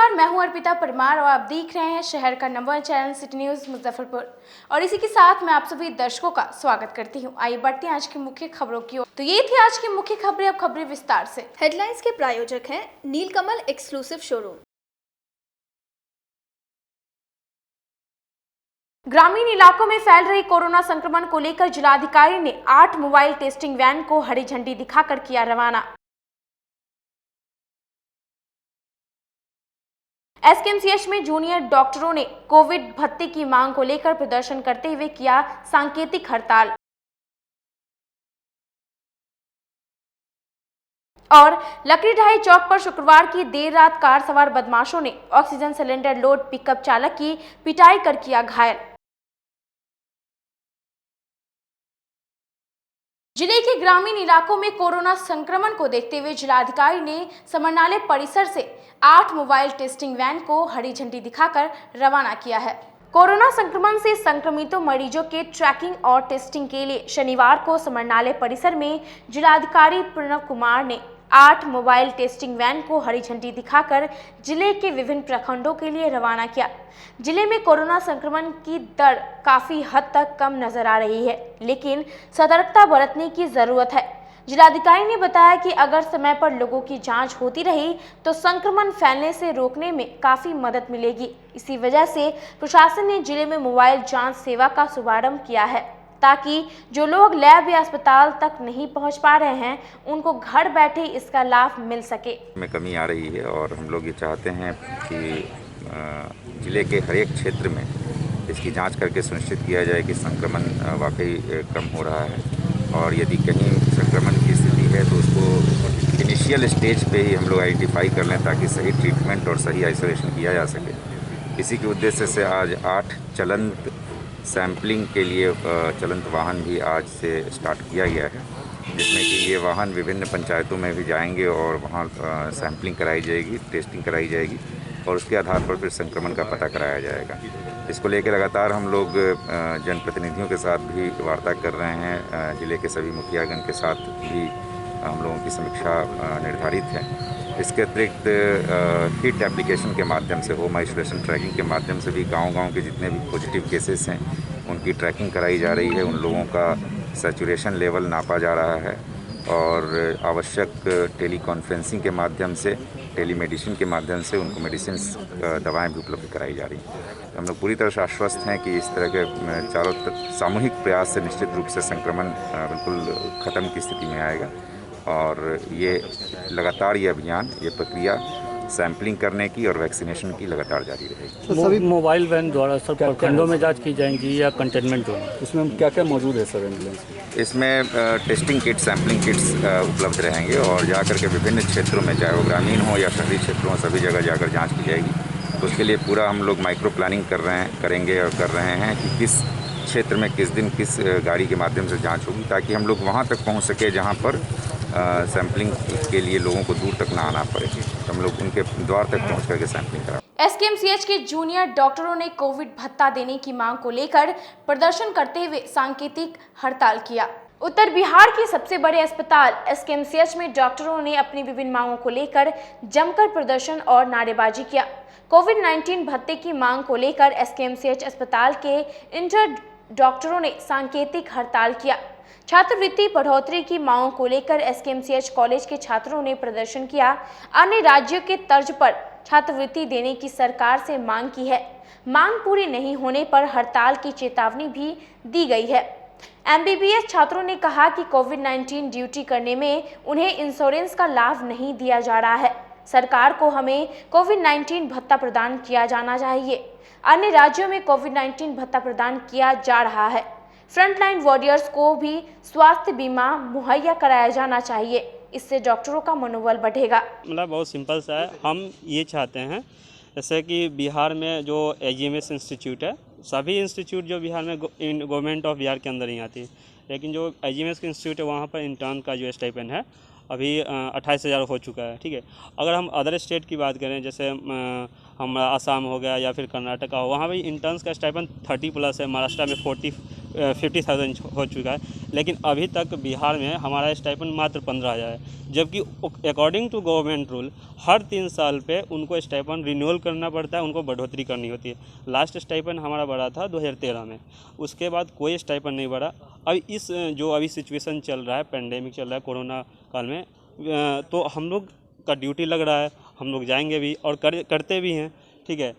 नमस्कार, मैं हूं अर्पिता परमार और आप देख रहे हैं शहर का number 1 channel city news Muzaffarpur. और इसी के साथ मैं आप सभी दर्शकों का स्वागत करती हूं। आइए बढ़ते हैं आज की मुख्य खबरों की ओर। तो ये थी आज की मुख्य खबरें, अब खबरें विस्तार से। हेडलाइंस के प्रायोजक हैं नीलकमल एक्सक्लूसिव शोरूम। ग्रामीण इलाकों में फैल रही कोरोना संक्रमण को लेकर जिलाधिकारी ने 8 मोबाइल टेस्टिंग वैन को हरी झंडी दिखाकर किया रवाना। एसकेएमसीएच में जूनियर डॉक्टरों ने कोविड भत्ते की मांग को लेकर प्रदर्शन करते हुए किया सांकेतिक हड़ताल। और लकड़ीढाई चौक पर शुक्रवार की देर रात कार सवार बदमाशों ने ऑक्सीजन सिलेंडर लोड पिकअप चालक की पिटाई कर किया घायल। जिले के ग्रामीण इलाकों में कोरोना संक्रमण को देखते हुए जिलाधिकारी ने समरनालय परिसर से 8 मोबाइल टेस्टिंग वैन को हरी झंडी दिखाकर रवाना किया है। कोरोना संक्रमण से संक्रमितों मरीजों के ट्रैकिंग और टेस्टिंग के लिए शनिवार को समरनालय परिसर में जिलाधिकारी प्रणव कुमार ने 8 मोबाइल टेस्टिंग वैन को हरी झंडी दिखाकर जिले के विभिन्न प्रखंडों के लिए रवाना किया। जिले में कोरोना संक्रमण की दर काफी हद तक कम नजर आ रही है, लेकिन सतर्कता बरतने की जरूरत है। जिलाधिकारी ने बताया कि अगर समय पर लोगों की जांच होती रही तो संक्रमण फैलने से रोकने में काफी मदद मिलेगी। इसी वजह से प्रशासन ने जिले में मोबाइल जांच सेवा का शुभारंभ किया है, ताकि जो लोग लैब या अस्पताल तक नहीं पहुंच पा रहे हैं उनको घर बैठे इसका लाभ मिल सके। में कमी आ रही है और हम लोग ये चाहते हैं कि जिले के हर एक क्षेत्र में इसकी जांच करके सुनिश्चित किया जाए कि संक्रमण वाकई कम हो रहा है, और यदि कहीं संक्रमण की स्थिति है तो उसको इनिशियल स्टेज पे ही हम लोग आइडेंटिफाई कर लें ताकि सही ट्रीटमेंट और सही आइसोलेशन किया जा सके। इसी के उद्देश्य से आज 8 चलंत सैंपलिंग के लिए चलंत वाहन भी आज से स्टार्ट किया गया है, जिसमें कि ये वाहन विभिन्न पंचायतों में भी जाएंगे और वहाँ सैंपलिंग कराई जाएगी, टेस्टिंग कराई जाएगी और उसके आधार पर फिर संक्रमण का पता कराया जाएगा। इसको लेकर लगातार हम लोग जनप्रतिनिधियों के साथ भी वार्ता कर रहे हैं। जिले के सभी मुखियागण के साथ भी हम लोगों की समीक्षा निर्धारित है। इसके अतिरिक्त हिट एप्लीकेशन के माध्यम से, होम आइसोलेशन ट्रैकिंग के माध्यम से भी गांव-गांव के जितने भी पॉजिटिव केसेस हैं उनकी ट्रैकिंग कराई जा रही है। उन लोगों का सैचुरेशन लेवल नापा जा रहा है और आवश्यक टेली कॉन्फ्रेंसिंग के माध्यम से, टेलीमेडिसिन के माध्यम से उनको मेडिसिन दवाएं भी उपलब्ध कराई जा रही हैं। हम लोग पूरी तरह से आश्वस्त हैं कि इस तरह के चारों सामूहिक प्रयास से निश्चित रूप से संक्रमण बिल्कुल ख़त्म की स्थिति में आएगा। और ये लगातार ये अभियान, ये प्रक्रिया सैंपलिंग करने की और वैक्सीनेशन की लगातार जारी रहेगी। तो सभी मोबाइल वैन द्वारा सर प्रखंडों में जांच की जाएंगी या कंटेनमेंट जोन, इसमें क्या क्या मौजूद है सर एम्बुलेंस? इसमें टेस्टिंग किट, सैंपलिंग किट्स उपलब्ध रहेंगे और जाकर के विभिन्न क्षेत्रों में, चाहे वो ग्रामीण हो या शहरी क्षेत्रों हो, सभी जगह जाकर जाँच की जाएगी। तो उसके लिए पूरा हम लोग माइक्रो प्लानिंग करेंगे और कर रहे हैं कि किस क्षेत्र में किस दिन किस गाड़ी के माध्यम से जाँच होगी, ताकि हम लोग वहाँ तक पहुँच सके जहाँ पर सैंपलिंग के लिए लोगों को दूर तक ना आना पड़े। तो हम लोग उनके द्वार तक पहुंच करके सैंपलिंग करा। एसकेएमसीएच के जूनियर डॉक्टरों ने कोविड भत्ता देने की मांग को लेकर प्रदर्शन करते हुए सांकेतिक हड़ताल किया। उत्तर बिहार के सबसे बड़े अस्पताल एसकेएमसीएच में डॉक्टरों ने अपनी विभिन्न मांगों को लेकर जमकर प्रदर्शन और नारेबाजी किया। कोविड-19 भत्ते की मांग को लेकर एसकेएमसीएच अस्पताल के इंटर डॉक्टरों ने सांकेतिक हड़ताल किया। छात्रवृत्ति बढ़ोतरी की मांगों को लेकर एसकेएमसीएच कॉलेज के छात्रों ने प्रदर्शन किया। अन्य राज्यों के तर्ज पर छात्रवृत्ति देने की सरकार से मांग की है। मांग पूरी नहीं होने पर हड़ताल की चेतावनी भी दी गई है। एमबीबीएस छात्रों ने कहा कि कोविड-19 ड्यूटी करने में उन्हें इंश्योरेंस का लाभ नहीं दिया जा रहा है। सरकार को हमें कोविड-19 भत्ता प्रदान किया जाना चाहिए। अन्य राज्यों में कोविड-19 भत्ता प्रदान किया जा रहा है। फ्रंटलाइन वॉरियर्स को भी स्वास्थ्य बीमा मुहैया कराया जाना चाहिए, इससे डॉक्टरों का मनोबल बढ़ेगा। मतलब बहुत सिंपल सा है। हम ये चाहते हैं जैसे कि बिहार में जो एजीएमएस इंस्टीट्यूट है, सभी इंस्टीट्यूट जो बिहार में गवर्नमेंट ऑफ बिहार के अंदर ही आती है, लेकिन जो एजीएमएस का इंस्टीट्यूट है वहाँ पर इंटर्न का जो स्टाइपेंड है अभी 28,000 हो चुका है। ठीक है, अगर हम अदर स्टेट की बात करें, जैसे हम आसाम हो गया या फिर कर्नाटका हो, वहाँ भी इंटर्न्स का स्टाइपेंड 30+ है, महाराष्ट्र में 50,000 हो चुका है। लेकिन अभी तक बिहार में हमारा स्टाइपेंड मात्र 15,000 है, जबकि अकॉर्डिंग टू गवर्नमेंट रूल हर 3 साल पे उनको स्टाइपेंड रिन्यूअल करना पड़ता है, उनको बढ़ोतरी करनी होती है। लास्ट स्टाइपेंड हमारा बढ़ा था 2013 में, उसके बाद कोई स्टाइपेंड नहीं बढ़ा। अब इस जो अभी सिचुएशन चल रहा है, पेंडेमिक चल रहा है कोरोना काल में, तो हम लोग का ड्यूटी लग रहा है, हम लोग जाएंगे भी और करते भी हैं, ठीक है।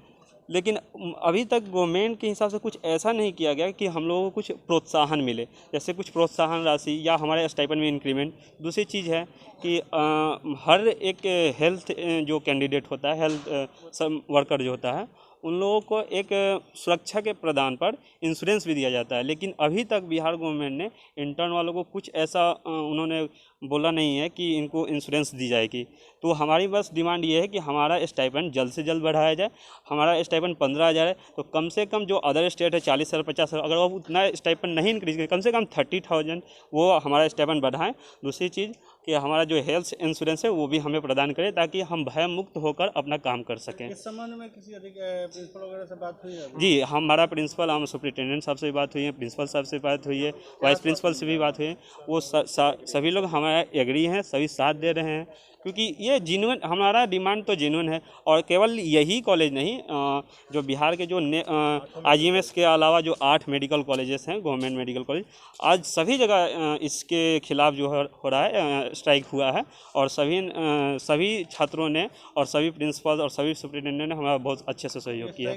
लेकिन अभी तक गवर्नमेंट के हिसाब से कुछ ऐसा नहीं किया गया कि हम लोगों को कुछ प्रोत्साहन मिले, जैसे कुछ प्रोत्साहन राशि या हमारे स्टाइपेंड में इंक्रीमेंट। दूसरी चीज़ है कि हर एक हेल्थ जो कैंडिडेट होता है, हेल्थ वर्कर जो होता है, उन लोगों को एक सुरक्षा के प्रदान पर इंश्योरेंस भी दिया जाता है। लेकिन अभी तक बिहार गवर्नमेंट ने इंटर्न वालों को कुछ ऐसा उन्होंने बोला नहीं है कि इनको इंश्योरेंस दी जाएगी। तो हमारी बस डिमांड ये है कि हमारा स्टाइपेंड जल्द से जल्द बढ़ाया जाए। हमारा स्टाइपेंड 15,000 है, तो कम से कम जो अदर स्टेट है 40,000 50,000, अगर वो उतना स्टाइपेंड नहीं इंक्रीज करें, कम से कम 30,000 वो हमारा स्टाइपेंड बढ़ाएं। दूसरी चीज़ कि हमारा जो हेल्थ इंश्योरेंस है वो भी हमें प्रदान करें, ताकि हम भय मुक्त होकर अपना काम कर सकें। इस संबंध में किसी अधिक प्रिंसिपल वगैरह से बात हुई है? जी, हमारा प्रिंसिपल, हम सुपरिटेंडेंट साहब से भी बात हुई है, प्रिंसिपल साहब से बात हुई है, वाइस प्रिंसिपल से भी बात हुई है। वो सभी लोग हमारा एग्री हैं, सभी साथ दे रहे हैं, क्योंकि ये जेन्युइन, हमारा डिमांड तो जेन्युइन है। और केवल यही कॉलेज नहीं, जो बिहार के जो IGMS के अलावा जो 8 मेडिकल कॉलेजेस हैं, गवर्नमेंट मेडिकल कॉलेज, आज सभी जगह इसके खिलाफ जो हो रहा है, स्ट्राइक हुआ है। और सभी छात्रों ने और सभी प्रिंसिपल और सभी सुपरिटेंडेंट ने हमारा बहुत अच्छे से सहयोग किया।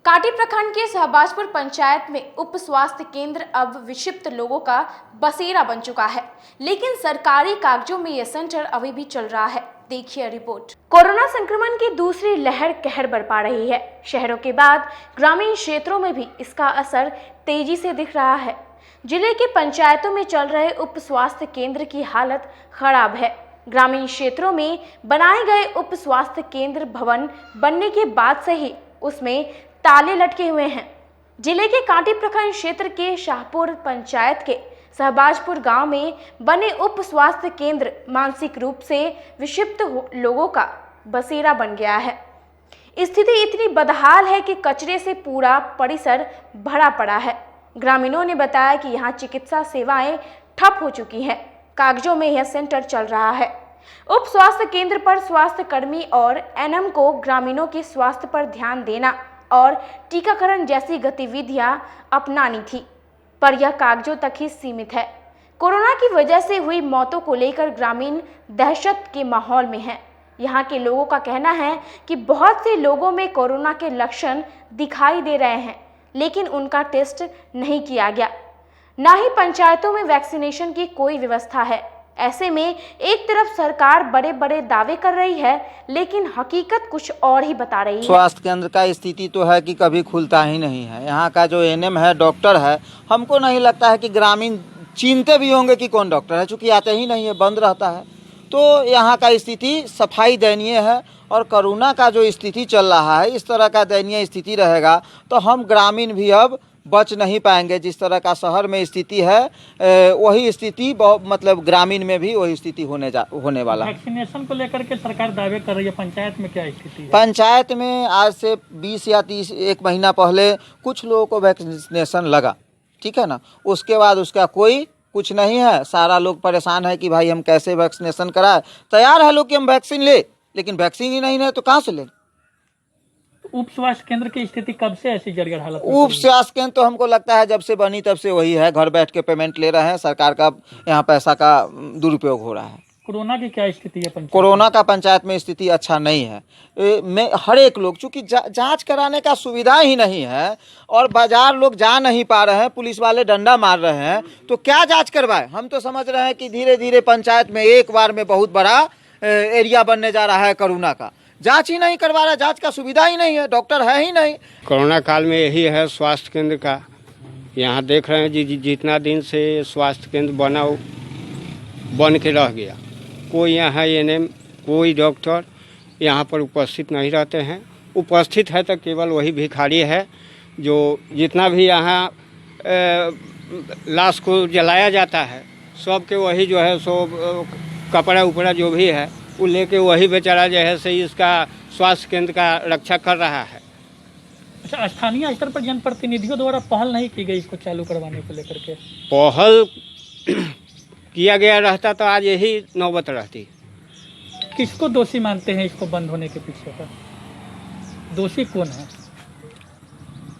कांटी प्रखंड के सहबाजपुर पंचायत में उप स्वास्थ्य केंद्र अब विक्षिप्त लोगों का बसेरा बन चुका है, लेकिन सरकारी कागजों में यह सेंटर अभी भी चल रहा है। देखिए रिपोर्ट। कोरोना संक्रमण की दूसरी लहर कहर बरपा रही है। शहरों के बाद ग्रामीण क्षेत्रों में भी इसका असर तेजी से दिख रहा है। जिले के पंचायतों में चल रहे उप स्वास्थ्य केंद्र की हालत खराब है। ग्रामीण क्षेत्रों में बनाए गए उप स्वास्थ्य केंद्र भवन बनने के बाद से ही उसमें ताले लटके हुए हैं। जिले के कांटी प्रखंड क्षेत्र के शाहपुर पंचायत के सहबाजपुर गांव में बने उप स्वास्थ्य केंद्र मानसिक रूप से विक्षिप्त लोगों का बसेरा बन गया है। स्थिति इतनी बदहाल है कि कचरे से पूरा परिसर भरा पड़ा है। ग्रामीणों ने बताया कि यहाँ चिकित्सा सेवाएं ठप हो चुकी हैं। कागजों में यह सेंटर चल रहा है। उप स्वास्थ्य केंद्र पर स्वास्थ्य कर्मी और NM को ग्रामीणों के स्वास्थ्य पर ध्यान देना और टीकाकरण जैसी गतिविधियां अपनानी थी, पर यह कागजों तक ही सीमित है। कोरोना की वजह से हुई मौतों को लेकर ग्रामीण दहशत के माहौल में हैं। यहाँ के लोगों का कहना है कि बहुत से लोगों में कोरोना के लक्षण दिखाई दे रहे हैं, लेकिन उनका टेस्ट नहीं किया गया। ना ही पंचायतों में वैक्सीनेशन की कोई व्यवस्था है। ऐसे में एक तरफ सरकार बड़े बड़े दावे कर रही है, लेकिन हकीकत कुछ और ही बता रही है। स्वास्थ्य केंद्र का स्थिति तो है कि कभी खुलता ही नहीं है। यहाँ का जो NM है, डॉक्टर है, हमको नहीं लगता है कि ग्रामीण चिंते भी होंगे कि कौन डॉक्टर है, चूँकि आते ही नहीं है, बंद रहता है। तो यहाँ का स्थिति सफाई दयनीय है। और कोरोना का जो स्थिति चल रहा है, इस तरह का दयनीय स्थिति रहेगा तो हम ग्रामीण भी अब बच नहीं पाएंगे। जिस तरह का शहर में स्थिति है, वही स्थिति मतलब ग्रामीण में भी वही स्थिति होने वाला है। वैक्सीनेशन को लेकर के सरकार दावे कर रही है, पंचायत में क्या स्थिति है? पंचायत में आज से 20 या 30 एक महीना पहले कुछ लोगों को वैक्सीनेशन लगा, ठीक है ना। उसके बाद उसका कोई कुछ नहीं है। सारा लोग परेशान है कि भाई हम कैसे वैक्सीनेशन कराएं। तैयार है लोग कि हम वैक्सीन ले, लेकिन वैक्सीन ही नहीं है तो कहाँ से लें। उप स्वास्थ्य केंद्र की स्थिति कब से ऐसी जर्जर हालत? उप स्वास्थ्य केंद्र तो हमको लगता है जब से बनी तब से वही है, घर बैठ के पेमेंट ले रहे हैं। सरकार का यहाँ पैसा का दुरुपयोग हो रहा है। कोरोना की क्या स्थिति है पंचायत? कोरोना का पंचायत में स्थिति अच्छा नहीं है। में हर एक लोग, चूँकि जांच कराने का सुविधा ही नहीं है और बाजार लोग जा नहीं पा रहे हैं, पुलिस वाले डंडा मार रहे हैं, तो क्या जांच करवाए। हम तो समझ रहे हैं कि धीरे धीरे पंचायत में एक बार में बहुत बड़ा एरिया बनने जा रहा है कोरोना का। जांच ही नहीं करवा रहा, जांच का सुविधा ही नहीं है, डॉक्टर है ही नहीं। कोरोना काल में यही है स्वास्थ्य केंद्र का। यहाँ देख रहे हैं जितना दिन से स्वास्थ्य केंद्र बन के रह गया, कोई यहाँ NM, कोई डॉक्टर यहाँ पर उपस्थित नहीं रहते हैं। उपस्थित है तो केवल वही भिखारी है जो जितना भी यहाँ लाश को जलाया जाता है, सबके वही जो है सो कपड़ा उपड़ा जो भी है वो लेके वही बेचारा जो है सही इसका स्वास्थ्य केंद्र का रक्षा कर रहा है। अच्छा, स्थानीय स्तर पर जनप्रतिनिधियों द्वारा पहल नहीं की गई इसको चालू करवाने को लेकर के? पहल किया गया रहता तो आज यही नौबत रहती। किसको दोषी मानते हैं इसको बंद होने के पीछे का? दोषी कौन है?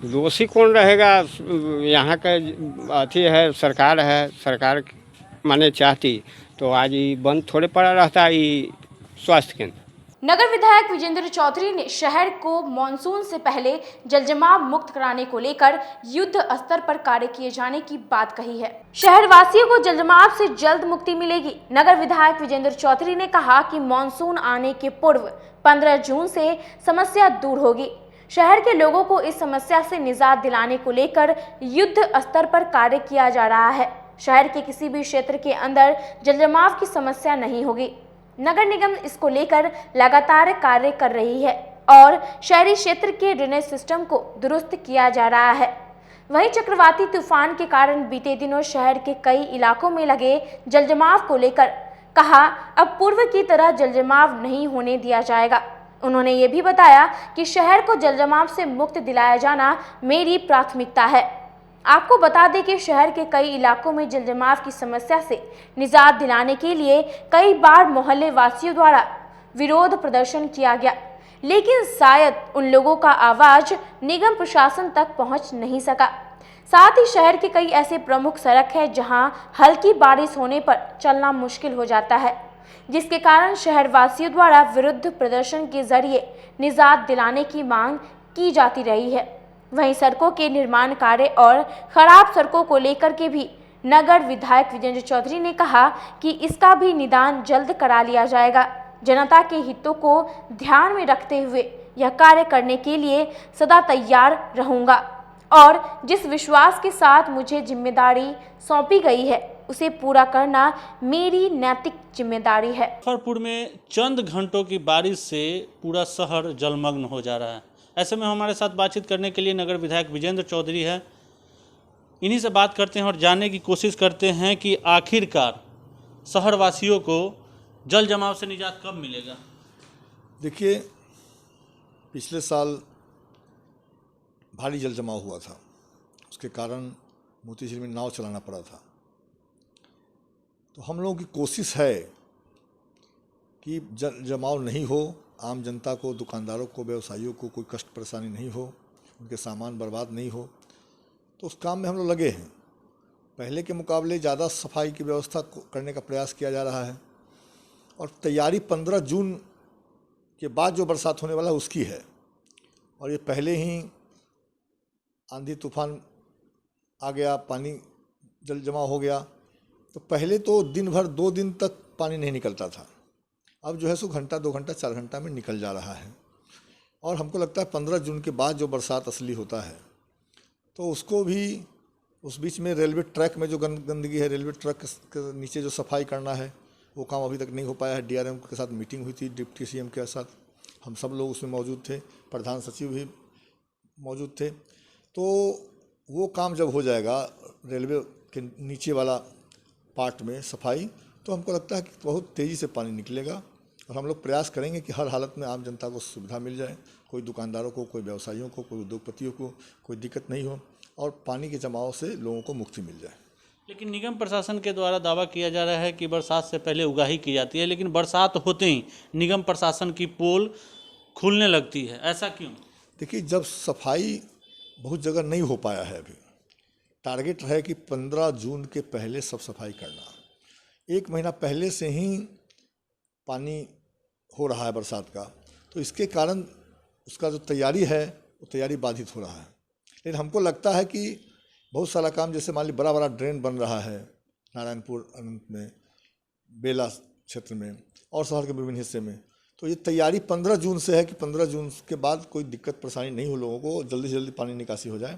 दोषी कौन रहेगा? यहाँ का अथी है, सरकार है। सरकार माने चाहती तो आज ये बंद थोड़े पड़ा रहता ये स्वास्थ्य केंद्र। नगर विधायक विजेंद्र चौधरी ने शहर को मानसून से पहले जलजमाव मुक्त कराने को लेकर युद्ध स्तर पर कार्य किए जाने की बात कही है। शहर वासियों को जलजमाव से जल्द मुक्ति मिलेगी। नगर विधायक विजेंद्र चौधरी ने कहा कि मानसून आने के पूर्व 15 जून से समस्या दूर होगी। शहर के लोगों को इस समस्या से निजात दिलाने को लेकर युद्ध स्तर पर कार्य किया जा रहा है। शहर के किसी भी क्षेत्र के अंदर जलजमाव की समस्या नहीं होगी। नगर निगम इसको लेकर लगातार कार्य कर रही है और शहरी क्षेत्र के ड्रेनेज सिस्टम को दुरुस्त किया जा रहा है। वहीं चक्रवाती तूफान के कारण बीते दिनों शहर के कई इलाकों में लगे जलजमाव को लेकर कहा अब पूर्व की तरह जलजमाव नहीं होने दिया जाएगा। उन्होंने ये भी बताया कि शहर को जलजमाव से मुक्त दिलाया जाना मेरी प्राथमिकता है। आपको बता दें कि शहर के कई इलाकों में जलजमाव की समस्या से निजात दिलाने के लिए कई बार मोहल्ले वासियों द्वारा विरोध प्रदर्शन किया गया, लेकिन शायद उन लोगों का आवाज निगम प्रशासन तक पहुंच नहीं सका। साथ ही शहर के कई ऐसे प्रमुख सड़क है जहां हल्की बारिश होने पर चलना मुश्किल हो जाता है, जिसके कारण शहर वासियों द्वारा विरुद्ध प्रदर्शन के जरिए निजात दिलाने की मांग की जाती रही है। वहीं सड़कों के निर्माण कार्य और खराब सड़कों को लेकर के भी नगर विधायक विजेंद्र चौधरी ने कहा कि इसका भी निदान जल्द करा लिया जाएगा। जनता के हितों को ध्यान में रखते हुए यह कार्य करने के लिए सदा तैयार रहूंगा और जिस विश्वास के साथ मुझे जिम्मेदारी सौंपी गई है उसे पूरा करना मेरी नैतिक जिम्मेदारी है। मुजफ्फरपुर में चंद घंटों की बारिश से पूरा शहर जलमग्न हो जा रहा है। ऐसे में हमारे साथ बातचीत करने के लिए नगर विधायक विजेंद्र चौधरी है। इन्हीं से बात करते हैं और जानने की कोशिश करते हैं कि आखिरकार शहरवासियों को जल जमाव से निजात कब मिलेगा। देखिए, पिछले साल भारी जल जमाव हुआ था, उसके कारण मोतीझील में नाव चलाना पड़ा था। तो हम लोगों की कोशिश है कि जल जमाव नहीं हो, आम जनता को, दुकानदारों को, व्यवसायियों को कोई कष्ट परेशानी नहीं हो, उनके सामान बर्बाद नहीं हो। तो उस काम में हम लोग लगे हैं। पहले के मुकाबले ज़्यादा सफाई की व्यवस्था करने का प्रयास किया जा रहा है और तैयारी 15 जून के बाद जो बरसात होने वाला है उसकी है। और ये पहले ही आंधी तूफान आ गया, पानी जल जमा हो गया। तो पहले तो दिन भर 2 दिन तक पानी नहीं निकलता था, अब जो है सो घंटा, 2 घंटा, 4 घंटा में निकल जा रहा है। और हमको लगता है 15 जून के बाद जो बरसात असली होता है तो उसको भी, उस बीच में रेलवे ट्रैक में जो गंदगी है, रेलवे ट्रैक के नीचे जो सफाई करना है वो काम अभी तक नहीं हो पाया है। DRM के साथ मीटिंग हुई थी, डिप्टी CM के साथ, हम सब लोग उसमें मौजूद थे, प्रधान सचिव भी मौजूद थे। तो वो काम जब हो जाएगा रेलवे के नीचे वाला पार्ट में सफाई, तो हमको लगता है कि बहुत तेज़ी से पानी निकलेगा और हम लोग प्रयास करेंगे कि हर हालत में आम जनता को सुविधा मिल जाए, कोई दुकानदारों को, कोई व्यवसायियों को, कोई उद्योगपतियों को कोई दिक्कत नहीं हो और पानी के जमाव से लोगों को मुक्ति मिल जाए। लेकिन निगम प्रशासन के द्वारा दावा किया जा रहा है कि बरसात से पहले उगाही की जाती है, लेकिन बरसात होते ही निगम प्रशासन की पोल खुलने लगती है, ऐसा क्यों? देखिए, जब सफाई बहुत जगह नहीं हो पाया है, अभी टारगेट है कि 15 जून के पहले सब सफाई करना। 1 महीना पहले से ही पानी हो रहा है बरसात का, तो इसके कारण उसका जो तैयारी है वो तैयारी बाधित हो रहा है। लेकिन हमको लगता है कि बहुत सारा काम, जैसे मान ली बड़ा बड़ा ड्रेन बन रहा है नारायणपुर अनंत में, बेला क्षेत्र में और शहर के विभिन्न हिस्से में, तो ये तैयारी 15 जून से है कि 15 जून के बाद कोई दिक्कत परेशानी नहीं हो, लोगों को जल्दी से जल्दी पानी निकासी हो जाए।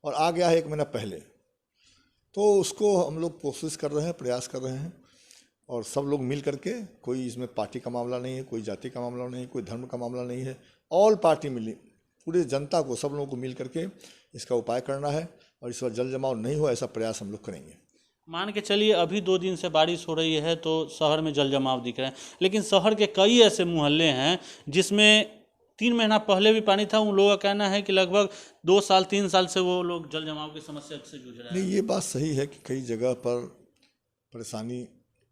और आ गया है 1 महीना पहले, तो उसको हम लोग कोशिश कर रहे हैं, प्रयास कर रहे हैं और सब लोग मिल करके, कोई इसमें पार्टी का मामला नहीं है, कोई जाति का मामला नहीं है, कोई धर्म का मामला नहीं है, ऑल पार्टी मिली, पूरे जनता को, सब लोगों को मिल करके इसका उपाय करना है और इस बार जल जमाव नहीं हो ऐसा प्रयास हम लोग करेंगे। मान के चलिए अभी 2 दिन से बारिश हो रही है तो शहर में जल जमाव दिख रहे हैं, लेकिन शहर के कई ऐसे मोहल्ले हैं जिसमें 3 महीना पहले भी पानी था। उन लोगों का कहना है कि लगभग 2 साल 3 साल से वो लोग जल जमाव की समस्या से जूझ रहे हैं। नहीं, ये बात सही है कि कई जगह पर परेशानी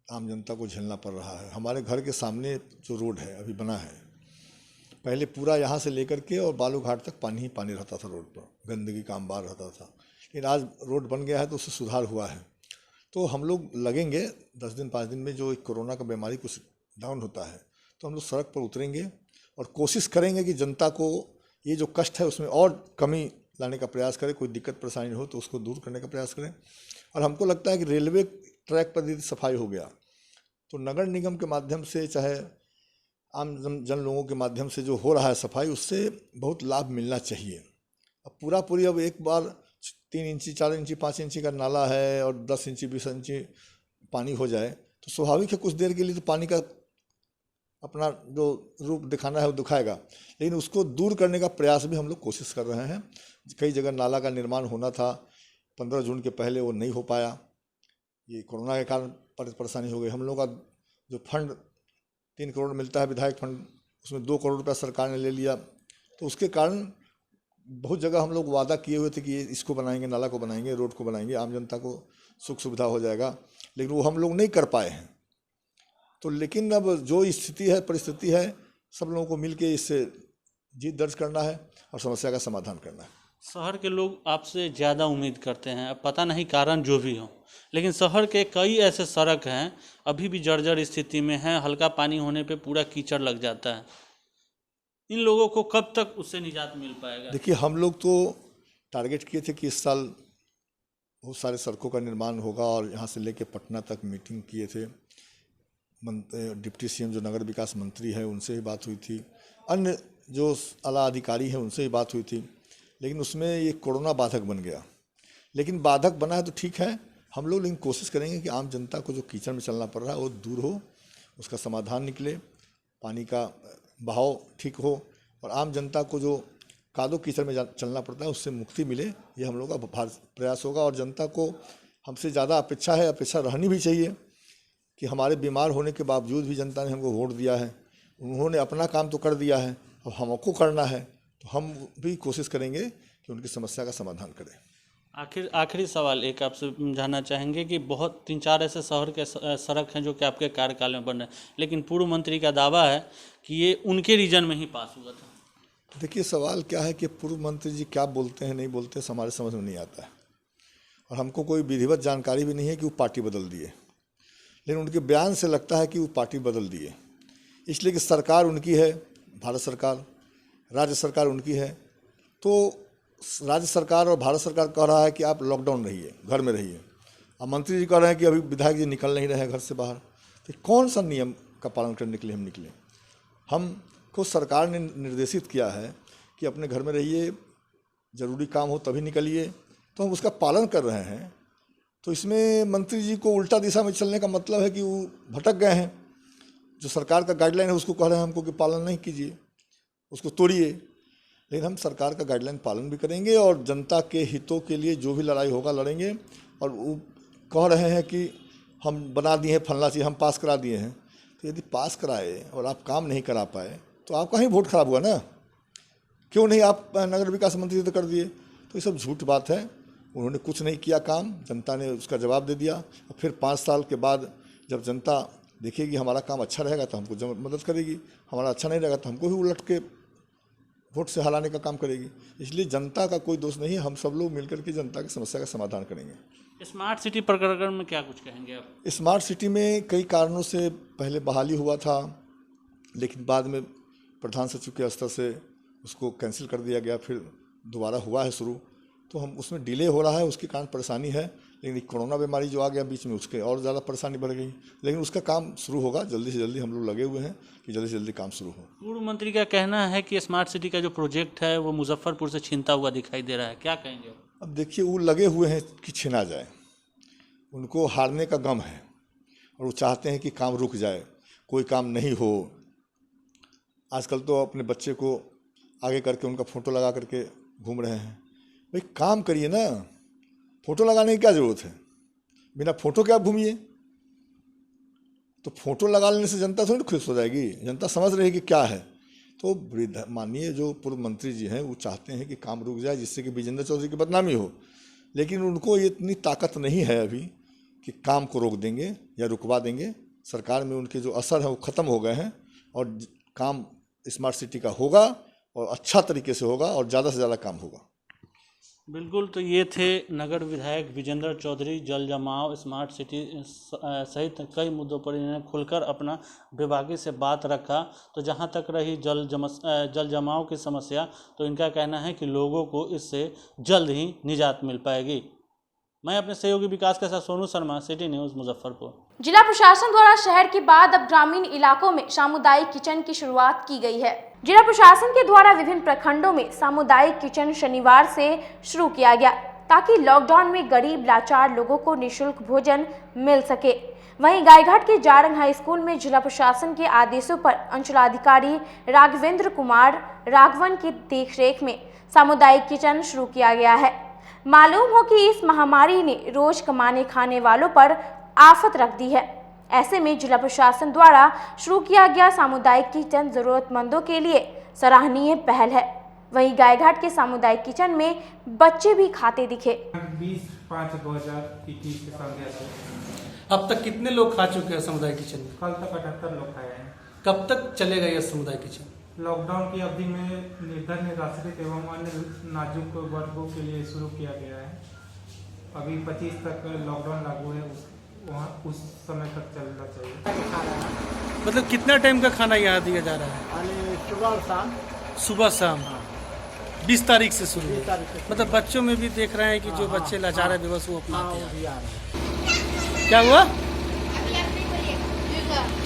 आम जनता को झेलना पड़ रहा है। हमारे घर के सामने जो रोड है अभी बना है, पहले पूरा यहाँ से लेकर के और बालू घाट तक पानी ही पानी रहता था रोड पर, गंदगी का अंबार रहता था। लेकिन आज रोड बन गया है तो उससे सुधार हुआ है। तो हम लोग लगेंगे 10 दिन 5 दिन में, जो एक कोरोना का बीमारी कुछ डाउन होता है तो हम लोग सड़क पर उतरेंगे और कोशिश करेंगे कि जनता को ये जो कष्ट है उसमें और कमी लाने का प्रयास करें। कोई दिक्कत परेशानी हो तो उसको दूर करने का प्रयास करें। और हमको लगता है कि रेलवे ट्रैक पर यदि सफाई हो गया तो नगर निगम के माध्यम से, चाहे आम जन लोगों के माध्यम से जो हो रहा है सफाई, उससे बहुत लाभ मिलना चाहिए। अब पूरी अब एक बार 3 इंची 4 इंची 5 इंची का नाला है और 10 इंची 20 इंची पानी हो जाए तो स्वाभाविक है कुछ देर के लिए तो पानी का अपना जो रूप दिखाना है वो दिखाएगा, लेकिन उसको दूर करने का प्रयास भी हम लोग कोशिश कर रहे हैं। कई जगह नाला का निर्माण होना था 15 जून के पहले, वो नहीं हो पाया। ये कोरोना के कारण परेशानी हो गई। हम लोग का जो फंड 3 करोड़ मिलता है विधायक फंड, उसमें 2 करोड़ रुपया सरकार ने ले लिया। तो उसके कारण बहुत जगह हम लोग वादा किए हुए थे कि इसको बनाएंगे, नाला को बनाएंगे, रोड को बनाएंगे, आम जनता को सुख सुविधा हो जाएगा, लेकिन वो हम लोग नहीं कर पाए हैं। तो लेकिन अब जो स्थिति है, परिस्थिति है, सब लोगों को मिल के इससे जीत दर्ज करना है और समस्या का समाधान करना है। शहर के लोग आपसे ज़्यादा उम्मीद करते हैं, अब पता नहीं कारण जो भी हो, लेकिन शहर के कई ऐसे सड़क हैं अभी भी जर्जर स्थिति में हैं, हल्का पानी होने पे पूरा कीचड़ लग जाता है। इन लोगों को कब तक उससे निजात मिल पाएगा? देखिए, हम लोग तो टारगेट किए थे कि इस साल बहुत सारे सड़कों का निर्माण होगा और यहाँ से लेके पटना तक मीटिंग किए थे। डिप्टी सीएम जो नगर विकास मंत्री है उनसे ही बात हुई थी, अन्य जो आला अधिकारी हैं उनसे ही बात हुई थी, लेकिन उसमें ये कोरोना बाधक बन गया। लेकिन बाधक बना है तो ठीक है, हम लोग लेकिन कोशिश करेंगे कि आम जनता को जो कीचड़ में चलना पड़ रहा है वो दूर हो, उसका समाधान निकले, पानी का बहाव ठीक हो और आम जनता को जो कादो कीचड़ में चलना पड़ता है उससे मुक्ति मिले। ये हम लोग का प्रयास होगा। और जनता को हमसे ज़्यादा अपेक्षा है, अपेक्षा रहनी भी चाहिए कि हमारे बीमार होने के बावजूद भी जनता ने हमको वोट दिया है, उन्होंने अपना काम तो कर दिया है, अब हमको करना है, तो हम भी कोशिश करेंगे कि उनकी समस्या का समाधान करें। आखिरी सवाल एक आपसे जानना चाहेंगे कि बहुत 3-4 ऐसे शहर के सड़क हैं जो कि आपके कार्यकाल में बन रहे हैं, लेकिन पूर्व मंत्री का दावा है कि ये उनके रीजन में ही पास हुआ था। देखिए, सवाल क्या है कि पूर्व मंत्री जी क्या बोलते हैं नहीं बोलते हमारे समझ में नहीं आता है, और हमको कोई विधिवत जानकारी भी नहीं है कि वो पार्टी बदल दिए, लेकिन उनके बयान से लगता है कि वो पार्टी बदल दिए, इसलिए कि सरकार उनकी है, भारत सरकार, राज्य सरकार उनकी है। तो राज्य सरकार और भारत सरकार कह रहा है कि आप लॉकडाउन रहिए, घर में रहिए, और मंत्री जी कह रहे हैं कि अभी विधायक जी निकल नहीं रहे हैं घर से बाहर। तो कौन सा नियम का पालन करने के लिए हम निकले? हमको सरकार ने निर्देशित किया है कि अपने घर में रहिए, ज़रूरी काम हो तभी निकलिए, तो हम उसका पालन कर रहे हैं। तो इसमें मंत्री जी को उल्टा दिशा में चलने का मतलब है कि वो भटक गए हैं। जो सरकार का गाइडलाइन है उसको कह रहे हैं हमको कि पालन नहीं कीजिए, उसको तोड़िए। लेकिन हम सरकार का गाइडलाइन पालन भी करेंगे और जनता के हितों के लिए जो भी लड़ाई होगा लड़ेंगे। और वो कह रहे हैं कि हम बना दिए हैं फलना चीज़, हम पास करा दिए हैं, तो यदि पास कराए और आप काम नहीं करा पाए तो आपका ही वोट खराब हुआ ना, क्यों नहीं आप नगर विकास मंत्री तो कर दिए? तो ये सब झूठ बात है। उन्होंने कुछ नहीं किया काम, जनता ने उसका जवाब दे दिया। और फिर 5 साल के बाद जब जनता देखेगी हमारा काम अच्छा रहेगा तो हमको मदद करेगी, हमारा अच्छा नहीं रहेगा तो हमको भी उलट के वोट से हराने का काम करेगी। इसलिए जनता का कोई दोष नहीं है, हम सब लोग मिलकर के जनता की समस्या का समाधान करेंगे। स्मार्ट सिटी प्रकरण में क्या कुछ कहेंगे आप? स्मार्ट सिटी में कई कारणों से पहले बहाली हुआ था, लेकिन बाद में प्रधान सचिव के स्तर से उसको कैंसिल कर दिया गया, फिर दोबारा हुआ है शुरू। तो हम उसमें डिले हो रहा है, उसके कारण परेशानी है। लेकिन कोरोना बीमारी जो आ गया बीच में, उसके और ज़्यादा परेशानी बढ़ गई। लेकिन उसका काम शुरू होगा, जल्दी से जल्दी हम लोग लगे हुए हैं कि जल्दी से जल्दी काम शुरू हो। पूर्व मंत्री का कहना है कि स्मार्ट सिटी का जो प्रोजेक्ट है वो मुजफ्फरपुर से छीनता हुआ दिखाई दे रहा है, क्या कहेंगे? अब देखिए, वो लगे हुए हैं कि छीना जाए, उनको हारने का गम है और वो चाहते हैं कि काम रुक जाए, कोई काम नहीं हो। आजकल तो अपने बच्चे को आगे करके उनका फ़ोटो लगा करके घूम रहे हैं। भाई काम करिए ना, फ़ोटो लगाने की क्या ज़रूरत है? बिना फोटो के आप घूमिए, तो फोटो लगा लेने से जनता थोड़ी खुश हो जाएगी, जनता समझ रही है कि क्या है। तो माननीय जो पूर्व मंत्री जी हैं वो चाहते हैं कि काम रुक जाए जिससे कि विजेंद्र चौधरी की बदनामी हो, लेकिन उनको इतनी ताकत नहीं है अभी कि काम को रोक देंगे या रुकवा देंगे। सरकार में उनके जो असर है वो ख़त्म हो गए हैं और काम स्मार्ट सिटी का होगा और अच्छा तरीके से होगा और ज़्यादा से ज़्यादा काम होगा। बिल्कुल, तो ये थे नगर विधायक विजेंद्र चौधरी। जल जमाव, स्मार्ट सिटी सहित कई मुद्दों पर इन्होंने खुलकर अपना विभागीय से बात रखा। तो जहां तक रही जल जमाव की समस्या, तो इनका कहना है कि लोगों को इससे जल्द ही निजात मिल पाएगी। मैं अपने सहयोगी विकास के साथ सोनू शर्मा, सिटी न्यूज़ मुजफ्फरपुर। जिला प्रशासन द्वारा शहर के बाद अब ग्रामीण इलाकों में सामुदायिक किचन की शुरुआत की गई है। जिला प्रशासन के द्वारा विभिन्न प्रखंडों में सामुदायिक किचन शनिवार से शुरू किया गया ताकि लॉकडाउन में गरीब लाचार लोगों को निःशुल्क भोजन मिल सके। वहीं गायघाट के जारंग हाई स्कूल में जिला प्रशासन के आदेशों पर अंचलाधिकारी राघवेंद्र कुमार राघवन की देखरेख में सामुदायिक किचन शुरू किया गया है। मालूम हो कि इस महामारी ने रोज कमाने खाने वालों पर आफत रख दी है। ऐसे में जिला प्रशासन द्वारा शुरू किया गया सामुदायिक किचन जरूरतमंदों के लिए सराहनीय पहल है। वहीं गायघाट के सामुदायिक किचन में बच्चे भी खाते दिखे। 20/5/2021 के संध्या से अब तक कितने लोग खा चुके हैं सामुदायिक किचन में? कल तक 78 लोग खाए हैं। कब तक चलेगा यह सामुदायिक किचन? लॉकडाउन की अवधि में निर्धन, निराश्रित एवं अन्य नाजुक वर्गों के लिए शुरू किया गया है। अभी 25 तक लॉकडाउन लागू है, वहाँ उस समय तक चलना चाहिए। मतलब कितना टाइम का खाना यहाँ दिया जा रहा है? सुबह शाम 20 तारीख से शुरू। मतलब बच्चों में भी देख रहे हैं कि जो बच्चे लाचार है बेबस वो अपनाते हैं। क्या हुआ?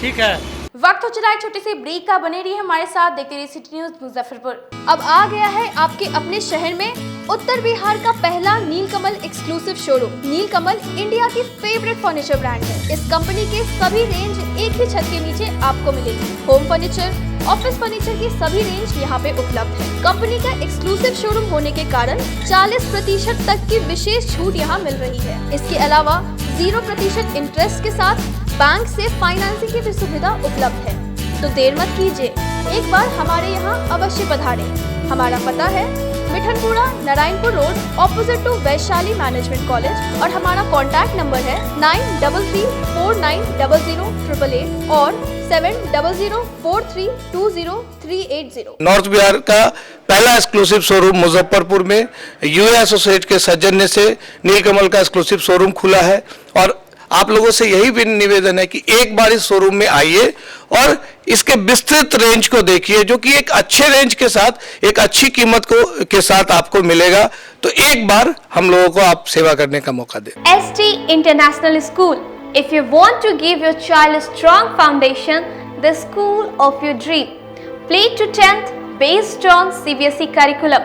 ठीक है। वक्त हो चला एक छोटी सी ब्रेक का। बने रहिए हमारे साथ, देखते रहिए सिटी न्यूज़ मुजफ्फरपुर। अब आ गया है आपके अपने शहर में उत्तर बिहार का पहला नीलकमल एक्सक्लूसिव शोरूम। नीलकमल इंडिया की फेवरेट फर्नीचर ब्रांड है। इस कंपनी के सभी रेंज एक ही छत के नीचे आपको मिलेगी। होम फर्नीचर, ऑफिस फर्नीचर की सभी रेंज यहाँ पे उपलब्ध है। कंपनी का एक्सक्लूसिव शोरूम होने के कारण 40% तक की विशेष छूट यहाँ मिल रही है। इसके अलावा 0% इंटरेस्ट के साथ बैंक से फाइनेंसिंग की भी सुविधा उपलब्ध है। तो देर मत कीजिए, एक बार हमारे यहाँ अवश्य पधारें। हमारा पता है Mithanpura, Narayanpur road, opposite to Vaishali management college और हमारा कॉन्टैक्ट नंबर है 9334900888 और 7004320380। नॉर्थ बिहार का पहला एक्सक्लूसिव शोरूम मुजफ्फरपुर में यूए एसोसिएट के सौजन्य से नीलकमल का एक्सक्लूसिव शोरूम खुला है। और आप लोगों से यही भी निवेदन है कि एक बार इस शोरूम में आइए और इसके विस्तृत रेंज को देखिए, जो कि एक अच्छे रेंज के साथ एक अच्छी कीमत के साथ आपको मिलेगा। तो एक बार हम लोगों को आप सेवा करने का मौका दें। ST International School. If you want to give your child a strong foundation, the school of your dream. Play to 10th based on CBSE curriculum.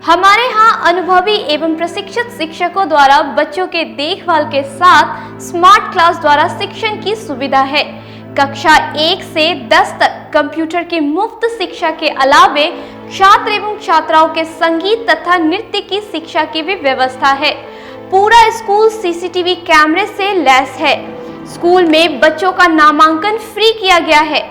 हमारे यहाँ अनुभवी एवं प्रशिक्षित शिक्षकों द्वारा बच्चों के देखभाल के साथ स्मार्ट क्लास द्वारा शिक्षण की सुविधा है। कक्षा 1 से 10 तक कंप्यूटर की मुफ्त शिक्षा के अलावे छात्र एवं छात्राओं के संगीत तथा नृत्य की शिक्षा की भी व्यवस्था है। पूरा स्कूल CCTV कैमरे से लैस है। स्कूल में बच्चों का नामांकन फ्री किया गया है।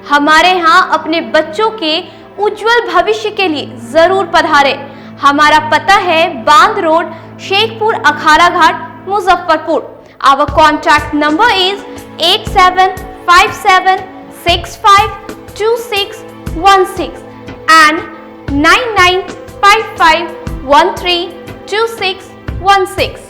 हमारे यहाँ अपने बच्चों के उज्जवल भविष्य के लिए जरूर पधारें। हमारा पता है बांध road, Shekhpur Akhara Ghat, Muzaffarpur. Our contact number is 8757652616 and 9955132616।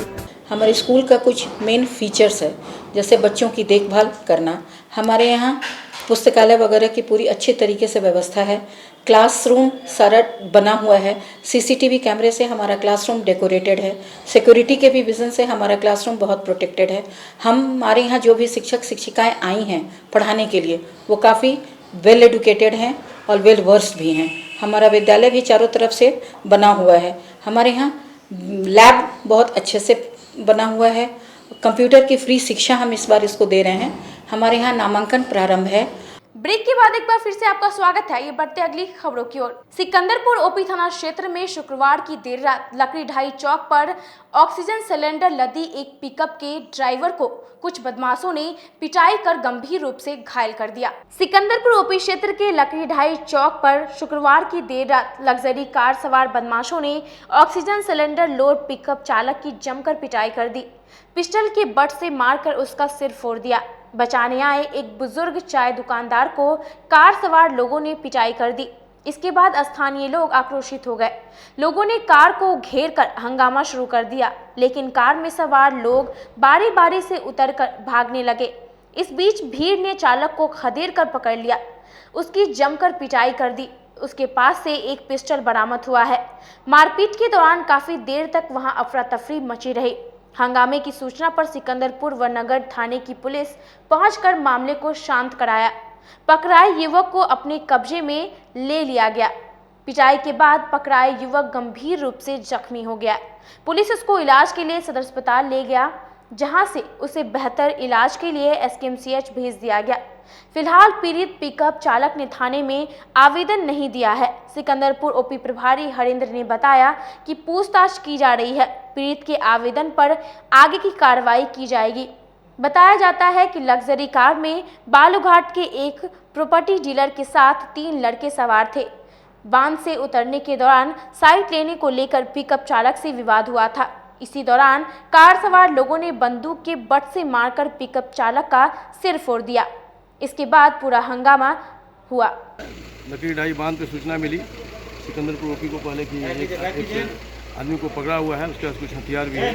हमारे स्कूल का कुछ मेन फीचर्स है, जैसे बच्चों की देखभाल करना। हमारे यहाँ पुस्तकालय वगैरह की पूरी अच्छी तरीके से व्यवस्था है। क्लासरूम सारा बना हुआ है। CCTV कैमरे से हमारा क्लासरूम डेकोरेटेड है। सिक्योरिटी के भी विजन से हमारा क्लासरूम बहुत प्रोटेक्टेड है। हमारे यहाँ जो भी शिक्षक शिक्षिकाएं आई हैं पढ़ाने के लिए वो काफ़ी वेल एडुकेटेड हैं और वेल वर्स्ड भी हैं। हमारा विद्यालय भी चारों तरफ से बना हुआ है। हमारे यहाँ लैब बहुत अच्छे से बना हुआ है। कंप्यूटर की फ्री शिक्षा हम इस बार इसको दे रहे हैं। हमारे यहाँ नामांकन प्रारंभ है। ब्रेक के बाद एक बार फिर से आपका स्वागत है। ये बढ़ते अगली खबरों की ओर। सिकंदरपुर ओपी थाना क्षेत्र में शुक्रवार की देर रात लकड़ी ढाई चौक पर ऑक्सीजन सिलेंडर लदी एक पिकअप के ड्राइवर को कुछ बदमाशों ने पिटाई कर गंभीर रूप से घायल कर दिया। सिकंदरपुर ओपी क्षेत्र के लकड़ी ढाई चौक पर शुक्रवार की देर रात लग्जरी कार सवार बदमाशों ने ऑक्सीजन सिलेंडर लोड पिकअप चालक की जमकर पिटाई कर दी। पिस्टल के बट से मारकर उसका सिर फोड़ दिया। बचाने आए एक बुजुर्ग चाय दुकानदार को कार सवार लोगों ने पिटाई कर दी। इसके बाद स्थानीय लोग आक्रोशित हो गए। लोगों ने कार को घेर कर हंगामा शुरू कर दिया, लेकिन कार में सवार लोग बारी बारी से उतरकर भागने लगे। इस बीच भीड़ ने चालक को खदेड़ कर पकड़ लिया, उसकी जमकर पिटाई कर दी। उसके पास से एक पिस्टल बरामद हुआ है। मारपीट के दौरान काफी देर तक वहां अफरा तफरी मची रही। हंगामे की सूचना पर सिकंदरपुर व नगर थाने की पुलिस पहुंचकर मामले को शांत कराया। पकड़ाए युवक को अपने कब्जे में ले लिया गया। पिटाई के बाद पकड़ाए युवक गंभीर रूप से जख्मी हो गया। पुलिस उसको इलाज के लिए सदर अस्पताल ले गया, जहां से उसे बेहतर इलाज के लिए SKMCH भेज दिया गया। फिलहाल पीड़ित पिकअप चालक ने थाने में आवेदन नहीं दिया है। सिकंदरपुर ओपी प्रभारी हरेंद्र ने बताया कि पूछताछ की जा रही है। पीड़ित के आवेदन पर आगे की कार्रवाई की जाएगी। बताया जाता है कि लग्जरी कार में बालूघाट के एक प्रॉपर्टी डीलर के साथ 3 लड़के सवार थे। बांध से उतरने के दौरान साइड लेने को लेकर पिकअप चालक से विवाद हुआ था। इसी दौरान कार सवार लोगों ने बंदूक के बट से मारकर पिकअप चालक का सिर फोड़ दिया। इसके बाद पूरा हंगामा हुआ। लकड़ी ढाई बांध पे सूचना मिली सिकंदरपुर ओपी को पहले कि एक आदमी को पकड़ा हुआ है, उसके पास कुछ हथियार भी है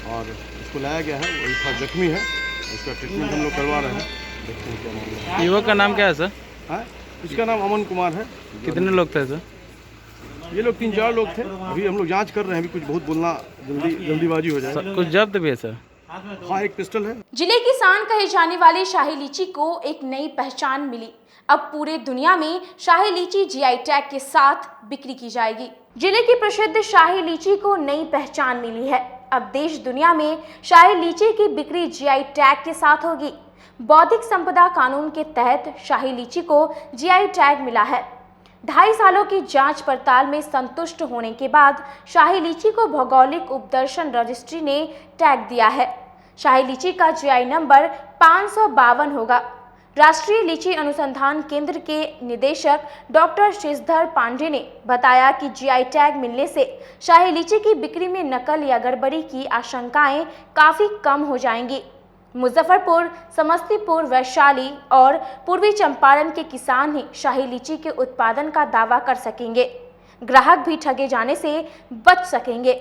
और उसको लाया गया है। वही था जख्मी है, उसका ट्रीटमेंट हम लोग करवा रहे हैं। देखते हैं क्या मामला है। युवक का नाम क्या है सर? हाँ, इसका नाम अमन कुमार है। कितने लोग थे सर? ये लोग 3-4 लोग थे। अभी हम लोग जांच कर रहे हैं, अभी कुछ बहुत बोलना जल्दीबाजी हो जाए। कुछ जब्त भी है सर? हाँ, एक पिस्टल है। जिले की शान कहे जाने वाले शाही लीची को एक नई पहचान मिली। अब पूरे दुनिया में शाही लीची GI टैग के साथ बिक्री की जाएगी। जिले की प्रसिद्ध शाही लीची को नई पहचान मिली है। अब देश दुनिया में शाही लीची की बिक्री GI टैग के साथ होगी। बौद्धिक संपदा कानून के तहत शाही लीची को GI टैग मिला है। 2.5 सालों की जांच पड़ताल में संतुष्ट होने के बाद शाही लीची को भौगोलिक उपदर्शन रजिस्ट्री ने टैग दिया है। शाही लीची का GI नंबर 552 होगा। राष्ट्रीय लीची अनुसंधान केंद्र के निदेशक डॉक्टर श्रीधर पांडे ने बताया कि GI टैग मिलने से शाही लीची की बिक्री में नकल या गड़बड़ी की आशंकाएं काफी कम हो जाएंगी। मुजफ्फरपुर, समस्तीपुर, वैशाली और पूर्वी चंपारण के किसान ही शाही लीची के उत्पादन का दावा कर सकेंगे। ग्राहक भी ठगे जाने से बच सकेंगे।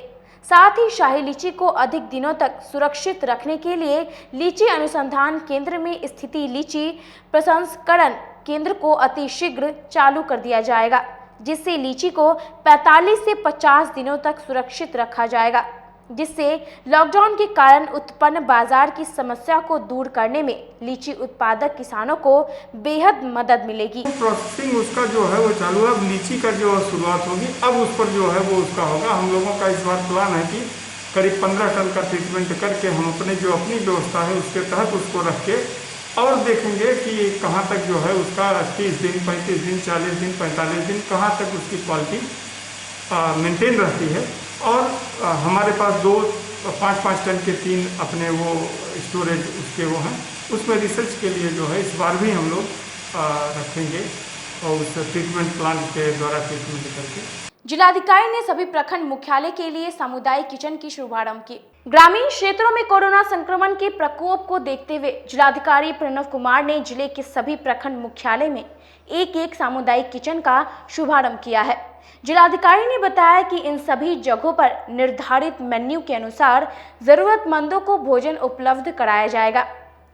साथ ही शाही लीची को अधिक दिनों तक सुरक्षित रखने के लिए लीची अनुसंधान केंद्र में स्थित लीची प्रसंस्करण केंद्र को अतिशीघ्र चालू कर दिया जाएगा, जिससे लीची को 45 से 50 दिनों तक सुरक्षित रखा जाएगा, जिससे लॉकडाउन के कारण उत्पन्न बाजार की समस्या को दूर करने में लीची उत्पादक किसानों को बेहद मदद मिलेगी। प्रोसेसिंग उसका जो है वो चालू है। अब लीची का जो शुरुआत होगी, अब उस पर जो है वो उसका होगा। हम लोगों का इस बार प्लान है कि करीब 15 टन का ट्रीटमेंट करके हम अपने जो अपनी व्यवस्था है उसके तहत उसको रख के और देखेंगे कि कहाँ तक जो है उसका 30 दिन, 35 दिन, 40 दिन, 45 दिन कहाँ तक उसकी क्वालिटी मेंटेन रहती है। और हमारे पास 5-5 टन के 3 अपने वो स्टोरेज उसके वो हैं, उसमें रिसर्च के लिए जो है इस बार भी हम लोग रखेंगे और उस ट्रीटमेंट प्लांट के द्वारा ट्रीटमेंट करके। जिलाधिकारी ने सभी प्रखंड मुख्यालय के लिए सामुदायिक किचन की शुभारंभ की। ग्रामीण क्षेत्रों में कोरोना संक्रमण के प्रकोप को देखते हुए जिलाधिकारी प्रणव कुमार ने जिले के सभी प्रखंड मुख्यालय में एक सामुदायिक किचन का शुभारंभ किया है। जिलाधिकारी ने बताया कि इन सभी जगहों पर निर्धारित मेन्यू के अनुसार जरूरतमंदों को भोजन उपलब्ध कराया जाएगा।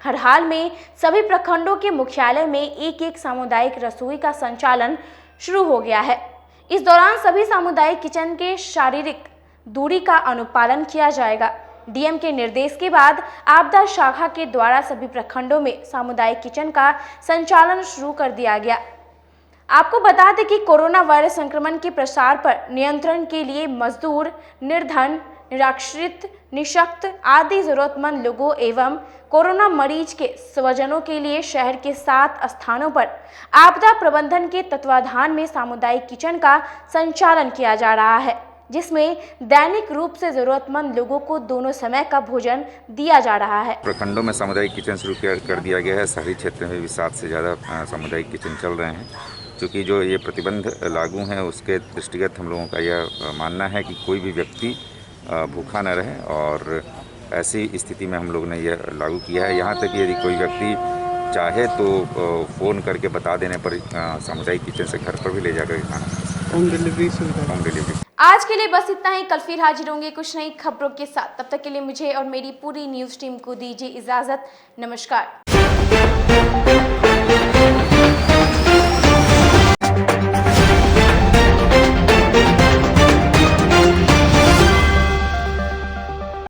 हर हाल में सभी प्रखंडों के मुख्यालय में एक सामुदायिक रसोई का संचालन शुरू हो गया है। इस दौरान सभी सामुदायिक किचन के शारीरिक दूरी का अनुपालन किया जाएगा। DM के निर्देश के बाद आपदा शाखा के द्वारा सभी प्रखंडों में सामुदायिक किचन का संचालन शुरू कर दिया गया। आपको बता दें कि कोरोना वायरस संक्रमण के प्रसार पर नियंत्रण के लिए मजदूर, निर्धन, निराश्रित, निशक्त आदि जरूरतमंद लोगों एवं कोरोना मरीज के स्वजनों के लिए शहर के 7 स्थानों पर आपदा प्रबंधन के तत्वाधान में सामुदायिक किचन का संचालन किया जा रहा है, जिसमें दैनिक रूप से जरूरतमंद लोगों को दोनों समय का भोजन दिया जा रहा है। प्रखंडों में सामुदायिक किचन शुरू कर दिया गया है। शहरी क्षेत्र में भी 7 से ज़्यादा सामुदायिक किचन चल रहे हैं। क्योंकि जो ये प्रतिबंध लागू हैं उसके दृष्टिगत हम लोगों का यह मानना है कि कोई भी व्यक्ति भूखा न रहे, और ऐसी स्थिति में हम लोग ने यह लागू किया है। यहाँ तक कि यदि कोई व्यक्ति चाहे तो फ़ोन करके बता देने पर सामुदायिक किचन से घर पर भी ले जाकर खाना, होम डिलीवरी। आज के लिए बस इतना ही। कल फिर हाजिर होंगे कुछ नई खबरों के साथ। तब तक के लिए मुझे और मेरी पूरी न्यूज़ टीम को दीजिए इजाज़त। नमस्कार।